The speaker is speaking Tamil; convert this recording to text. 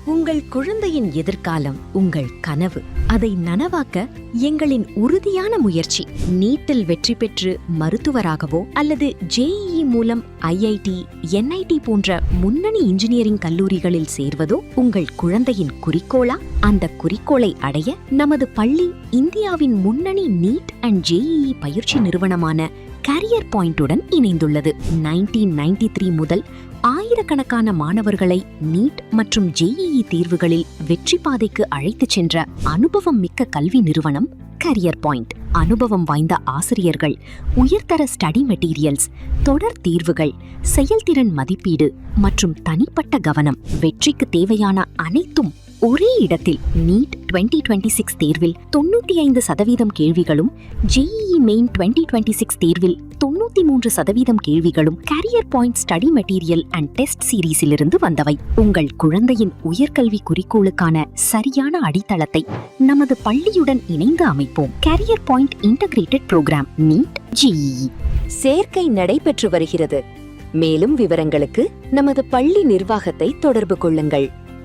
உங்கள் குழந்தையின் எதிர்காலம் உங்கள் கனவு. அதை நனவாக்க எங்களின் உறுதியான முயற்சி. நீட்டில் வெற்றி பெற்று மருத்துவராகவோ அல்லது JEE மூலம் IIT, NIT போன்ற முன்னணி இன்ஜினியரிங் கல்லூரிகளில் சேர்வதோ உங்கள் குழந்தையின் குறிக்கோளா? அந்த குறிக்கோளை அடைய நமது பள்ளி இந்தியாவின் முன்னணி நீட் அண்ட் JEE பயிற்சி நிறுவனமான கேரியர் பாயிண்டுடன் இணைந்துள்ளது. 1993 முதல் ஆயிரக்கணக்கான மாணவர்களை நீட் மற்றும் JEE தேர்வுகளில் வெற்றி பாதைக்கு அழைத்துச் சென்ற அனுபவம் மிக்க கல்வி நிறுவனம் கேரியர் பாயிண்ட். அனுபவம் வாய்ந்த ஆசிரியர்கள், உயர்தர ஸ்டடி மெட்டீரியல்ஸ், தொடர் தேர்வுகள், செயல்திறன் மதிப்பீடு மற்றும் தனிப்பட்ட கவனம். வெற்றிக்கு தேவையான அனைத்தும் ஒரே இடத்தில். நீட் 2026 தேர்வில் 95% கேள்விகளும், JEE மெயின் 2026 தேர்வில் 93% கேள்விகளும் career point study material and test சீரீஸிலிருந்து வந்தவை. உங்கள் குழந்தையின் உயர்கல்வி குறிக்கோளுக்கான சரியான அடித்தளத்தை நமது பள்ளியுடன் இணைந்து அமைப்போம். Career point integrated program NEET JEE சேர்க்கை நடைபெற்று வருகிறது. மேலும் விவரங்களுக்கு நமது பள்ளி நிர்வாகத்தை தொடர்பு கொள்ளுங்கள்.